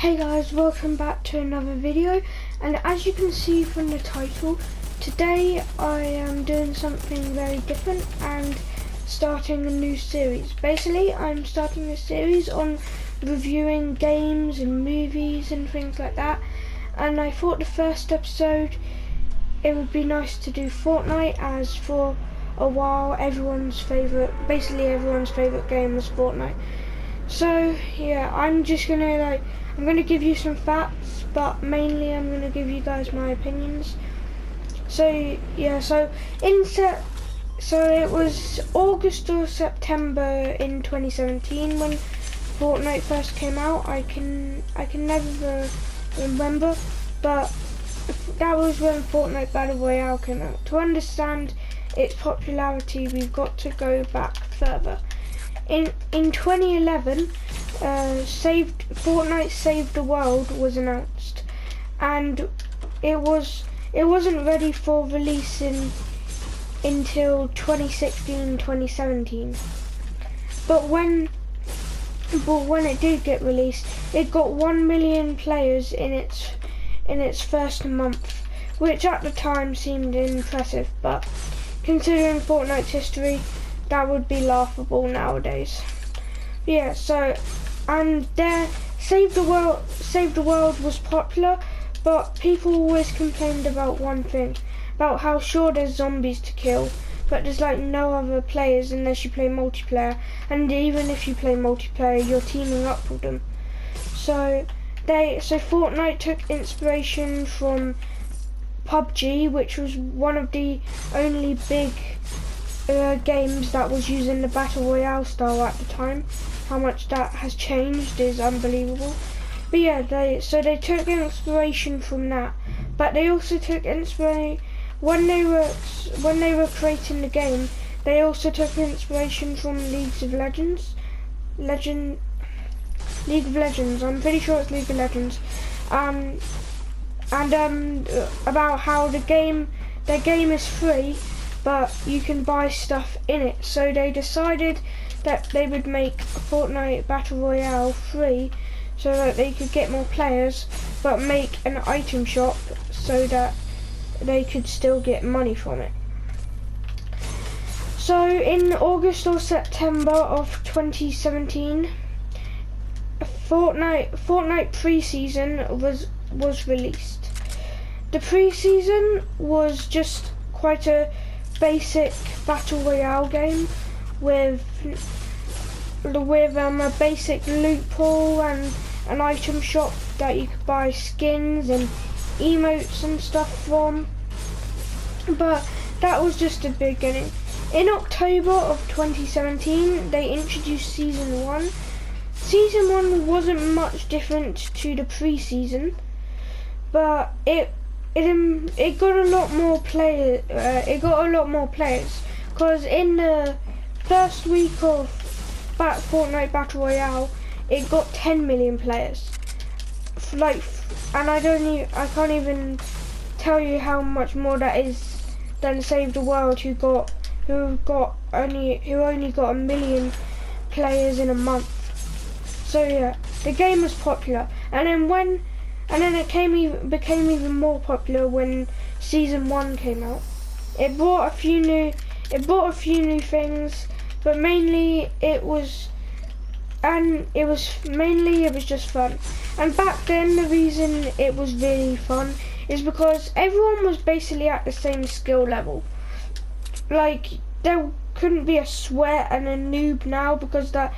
Hey guys, welcome back to another video, and as you can see from the title, today I am doing something very different and starting a new series. Basically, I'm starting a series on reviewing games and movies and things like that, and I thought the first episode it would be nice to do Fortnite, as for a while basically everyone's favourite game was Fortnite. So yeah, I'm gonna give you some facts, but mainly I'm gonna give you guys my opinions. So yeah, so it was August or September in 2017 when Fortnite first came out. I can never remember, but that was when Fortnite Battle Royale came out. To understand its popularity, we've got to go back further. In 2011, Fortnite Save the World was announced, and it wasn't ready for release until 2016-2017. But when it did get released, it got 1 million players in its first month, which at the time seemed impressive, but considering Fortnite's history, that would be laughable nowadays. Yeah, so Save the World was popular, but people always complained about one thing, about how sure there's zombies to kill, but there's like no other players unless you play multiplayer, and even if you play multiplayer, you're teaming up with them. So Fortnite took inspiration from PUBG, which was one of the only big games that was using the Battle Royale style at the time. How much that has changed is unbelievable. But yeah, they took inspiration from that, but they also took inspiration when they were creating the game. They also took inspiration from League of Legends. I'm pretty sure it's League of Legends. About how their game is free, but you can buy stuff in it. So they decided that they would make Fortnite Battle Royale free so that they could get more players, but make an item shop so that they could still get money from it. So in August or September of 2017, Fortnite pre-season was released. The pre-season was just quite a basic Battle Royale game with a basic loot pool and an item shop that you could buy skins and emotes and stuff from. But that was just the beginning. In October of 2017, they introduced Season 1. Season 1 wasn't much different to the pre-season, but it got a lot more players. Because in the first week of Fortnite Battle Royale, it got 10 million players. And I can't even tell you how much more that is than Save the World, who only got 1 million players in a month. So yeah, the game was popular, and then it became even more popular when Season 1 came out. It brought a few new things, but mainly it was just fun. And back then, the reason it was really fun is because everyone was basically at the same skill level. Like, there couldn't be a sweat and a noob now, because there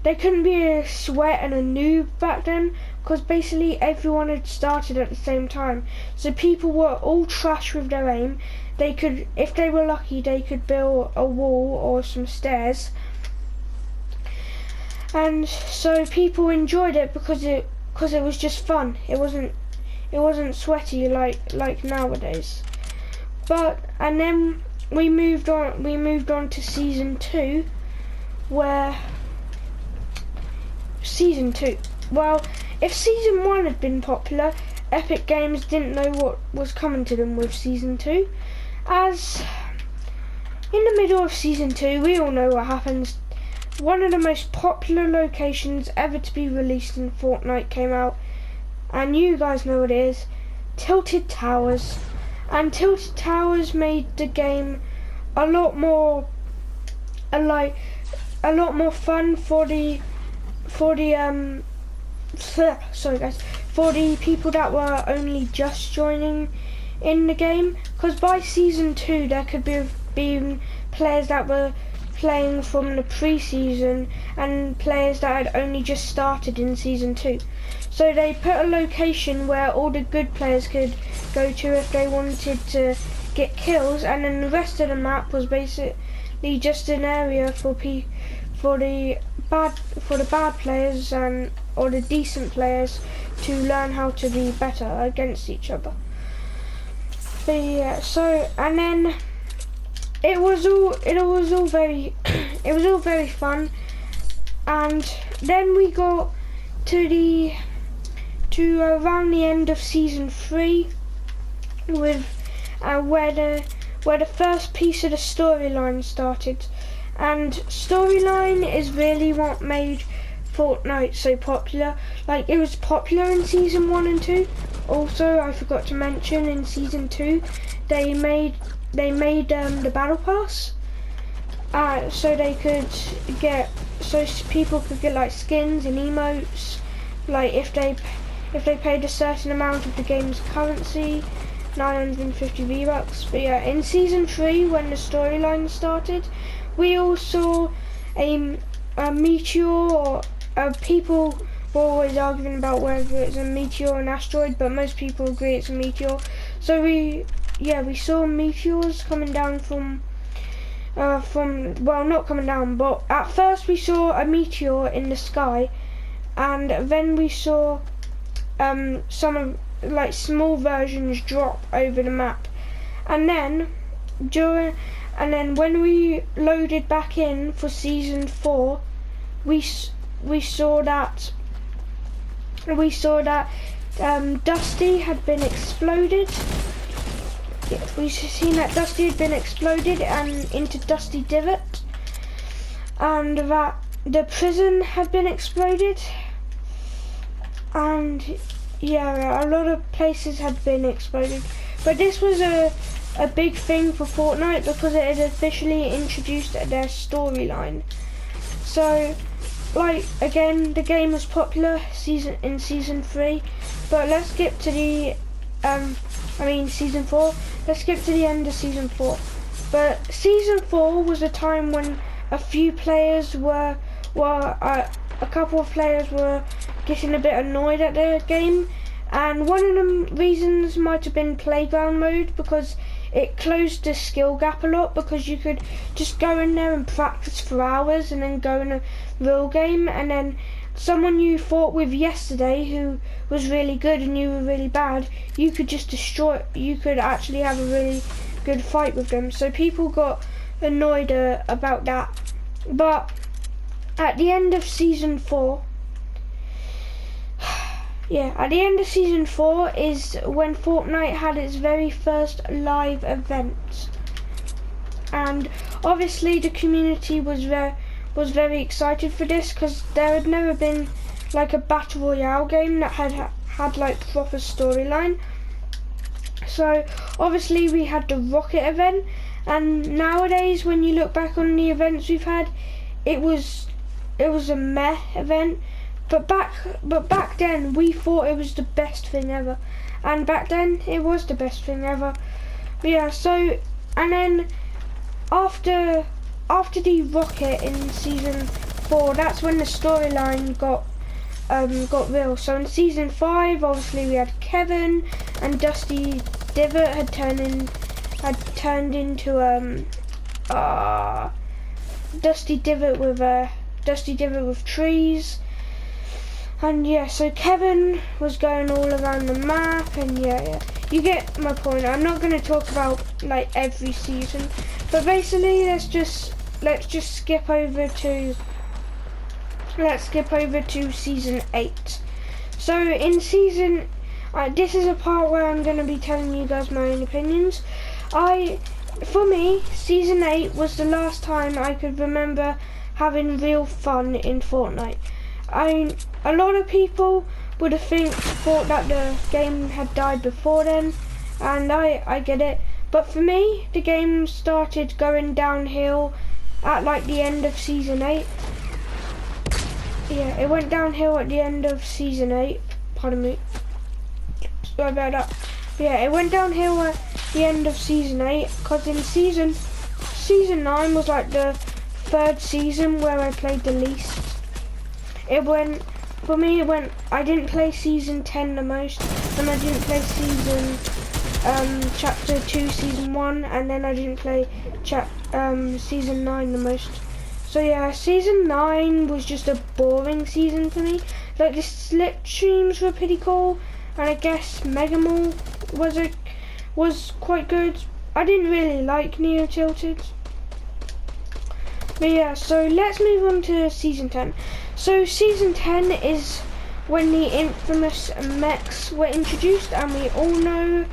couldn't be a sweat and a noob back then, because basically everyone had started at the same time. So people were all trash with their aim. They could, if they were lucky, they could build a wall or some stairs. And so people enjoyed it because it was just fun. It wasn't sweaty like nowadays. And then we moved on to Season 2, where Season 2. Well, if Season 1 had been popular, Epic Games didn't know what was coming to them with Season 2. As in the middle of Season 2, we all know what happens. one of the most popular locations ever to be released in Fortnite came out, and you guys know what it is, Tilted Towers. And Tilted Towers made the game a lot more fun for the sorry guys, for the people that were only just joining in the game, because by season 2 there could be been players that were playing from the pre-season and players that had only just started in season 2. So they put a location where all the good players could go to if they wanted to get kills, and then the rest of the map was basically just an area for the bad players and or the decent players to learn how to be better against each other. But yeah, so and then it was all very fun, and then we got to around the end of season 3 with where the first piece of the storyline started. And storyline is really what made Fortnite so popular. Like, it was popular in season 1 and 2. Also, I forgot to mention, in season 2 they made the battle pass, so people could get like skins and emotes, like if they paid a certain amount of the game's currency, 950 V-Bucks. But yeah, in season 3 when the storyline started, we all saw a meteor, or people were always arguing about whether it's a meteor or an asteroid, but most people agree it's a meteor. So we saw meteors coming down from well, not coming down, but at first we saw a meteor in the sky, and then we saw some like small versions drop over the map, and then when we loaded back in for season 4, we saw that Dusty had been exploded. Yeah, we've seen that Dusty had been exploded and into Dusty Divot, and that the prison had been exploded, and yeah, a lot of places had been exploded. But this was a big thing for Fortnite because it had officially introduced their storyline. So, like, again, the game was popular in season 3, but let's skip to the season 4. Let's skip to the end of season 4. But season 4 was a time when a few players a couple of players were getting a bit annoyed at the game, and one of the reasons might have been playground mode, because it closed the skill gap a lot, because you could just go in there and practice for hours and then go in a real game, and then someone you fought with yesterday who was really good and you were really bad, you could just you could actually have a really good fight with them. So people got annoyed about that. But at the end of season 4, at the end of season 4 is when Fortnite had its very first live event, and obviously the community was very excited for this, because there had never been like a battle royale game that had like proper storyline. So obviously we had the rocket event, and nowadays when you look back on the events we've had, it was a meh event. But back then we thought it was the best thing ever, and back then it was the best thing ever. But yeah, so and then after the rocket in season 4, that's when the storyline got real. So in season 5, obviously we had Kevin and Dusty Divot had turned into Dusty Divot with trees. And yeah, so Kevin was going all around the map, and yeah, you get my point. I'm not going to talk about like every season, but basically let's just skip over to season 8. So in season, this is a part where I'm going to be telling you guys my own opinions. For me, season 8 was the last time I could remember having real fun in Fortnite. A lot of people would have thought that the game had died before then, and I get it. But for me, the game started going downhill at like the end of Season 8. Yeah, it went downhill at the end of Season 8. Pardon me. Sorry about that. Yeah, it went downhill at the end of Season 8, because in Season 9 was like the third season where I played the least. For me, I didn't play Season 10 the most, and I didn't play Chapter 2, Season 1, and then I didn't play Season 9 the most. So yeah, Season 9 was just a boring season for me. Like, the slipstreams were pretty cool, and I guess Mega Mall was quite good. I didn't really like Neo Tilted. But yeah, so let's move on to Season 10. So Season 10 is when the infamous mechs were introduced, and we all know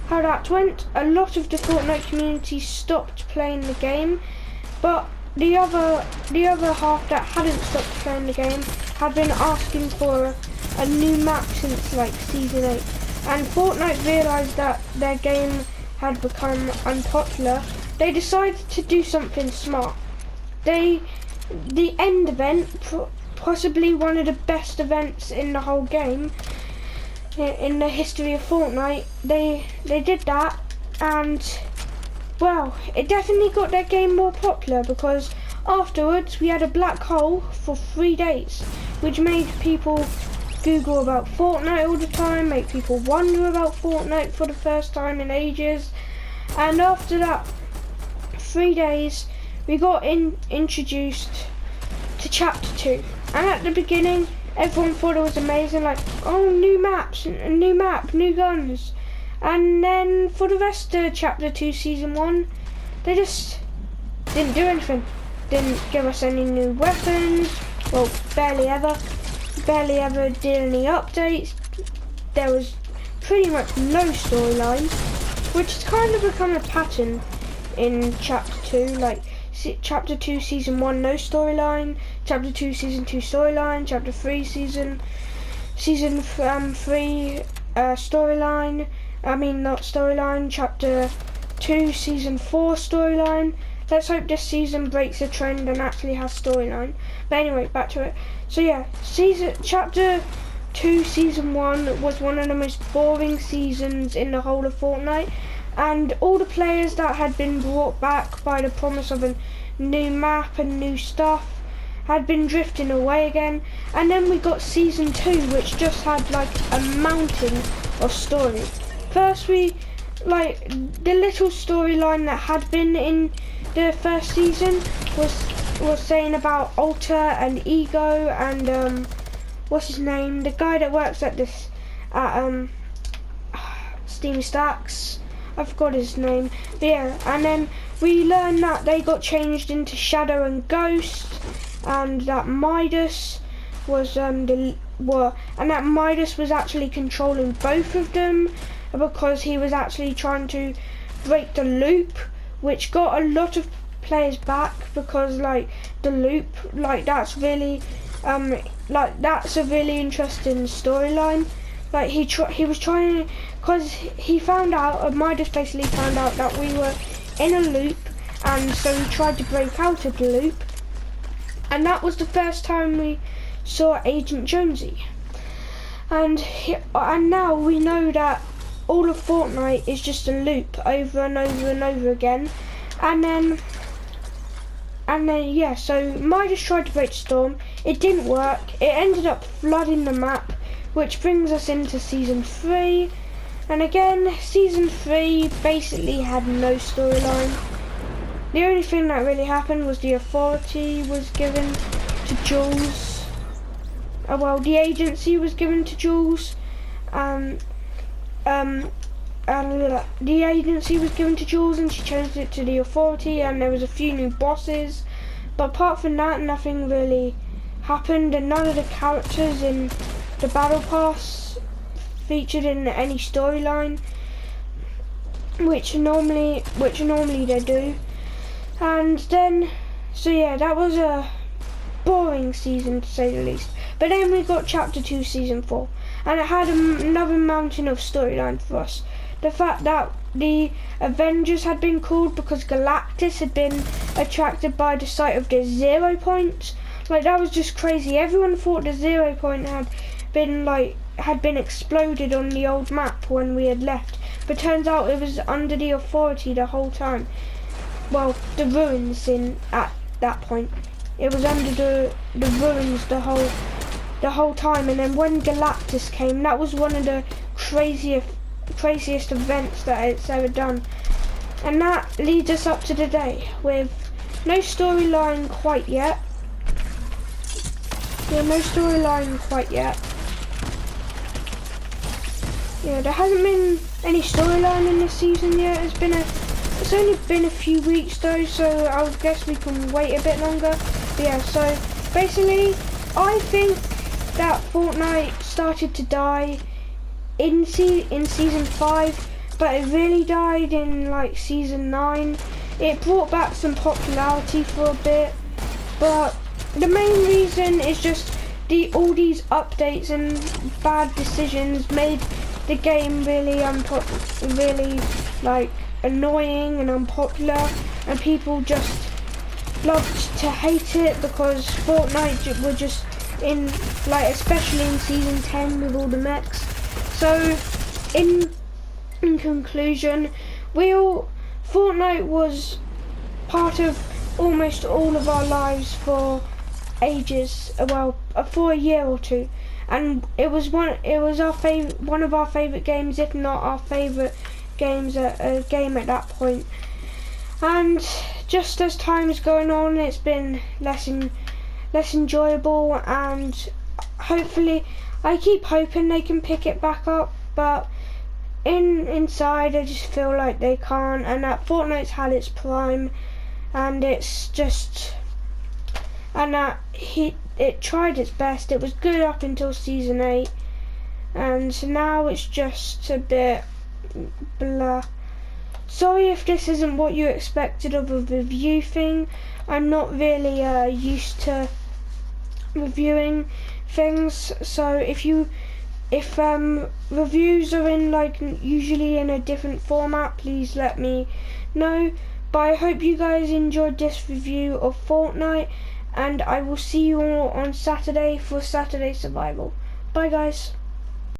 how that went. A lot of the Fortnite community stopped playing the game, but the other half that hadn't stopped playing the game had been asking for a new map since like Season 8. And Fortnite realised that their game had become unpopular. They decided to do something smart. The end event, possibly one of the best events in the whole game, in the history of Fortnite, they did that, and well, it definitely got their game more popular, because afterwards we had a black hole for 3 days, which made people Google about Fortnite all the time, make people wonder about Fortnite for the first time in ages. And after that 3 days, we got introduced to Chapter 2. And at the beginning, everyone thought it was amazing, like, oh, new maps, a new map, new guns. And then for the rest of Chapter 2 Season 1, they just didn't do anything. Didn't give us any new weapons, well, barely ever did any updates. There was pretty much no storyline, which has kind of become a pattern in Chapter 2, like Chapter 2 Season 1 no storyline, Chapter 2 Season 2 storyline, Chapter 3 Season 3 storyline, not storyline, Chapter 2 Season 4 storyline. Let's hope this season breaks a trend and actually has storyline. But anyway, back to it. So yeah, Chapter 2 Season 1 was one of the most boring seasons in the whole of Fortnite, and all the players that had been brought back by the promise of a new map and new stuff had been drifting away again. And then we got Season 2, which just had like a mountain of story. First, the little storyline that had been in the first season was saying about Alter and Ego and what's his name, the guy that works at Steam Stacks. I forgot his name. But yeah, and then we learned that they got changed into Shadow and Ghost, and that Midas was Midas was actually controlling both of them, because he was actually trying to break the loop, which got a lot of players back, because like the loop, like that's really that's a really interesting storyline. Like he was trying, because he found out, Midas basically found out that we were in a loop, and so he tried to break out of the loop, and that was the first time we saw Agent Jonesy. And now we know that all of Fortnite is just a loop over and over and over again. And then yeah, so Midas tried to break the storm. It didn't work. It ended up flooding the map, which brings us into Season 3. And again, Season 3 basically had no storyline. The only thing that really happened was the authority was given to Jules. The agency was given to Jules. The agency was given to Jules, and she changed it to the authority, and there was a few new bosses. But apart from that, nothing really happened, and none of the characters in the Battle Pass featured in any storyline, which normally they do. And then, so yeah, that was a boring season to say the least. But then we got Chapter 2 Season 4, and it had another mountain of storyline for us. The fact that the Avengers had been called because Galactus had been attracted by the sight of the 0 point. Like, that was just crazy. Everyone thought the 0 point had been exploded on the old map when we had left, but turns out it was under the Authority the whole time. Well, the ruins at that point. It was under the ruins the whole time, and then when Galactus came, that was one of the craziest events that it's ever done. And that leads us up to today with no storyline quite yet. Yeah, no storyline quite yet. Yeah, there hasn't been any storyline in this season yet. It's only been a few weeks though, so I guess we can wait a bit longer. But yeah, so basically, I think that Fortnite started to die in season 5, but it really died in like season 9. It brought back some popularity for a bit, but the main reason is just all these updates and bad decisions made the game really like annoying and unpopular, and people just loved to hate it because Fortnite were just in, like, especially in season 10 with all the mechs. So in conclusion, Fortnite was part of almost all of our lives for ages, well, for a year or two, and it was one of our favorite games, if not our favorite game at that point. And just as time's going on, it's been less enjoyable, and hopefully, I keep hoping they can pick it back up, but inside I just feel like they can't, and that Fortnite's had its prime, and it tried its best. It was good up until season 8, and now it's just a bit blah. Sorry if this isn't what you expected of a review thing. I'm not really used to reviewing things, so if reviews are usually in a different format, please let me know. But I hope you guys enjoyed this review of Fortnite, and I will see you all on Saturday for Saturday Survival. Bye guys.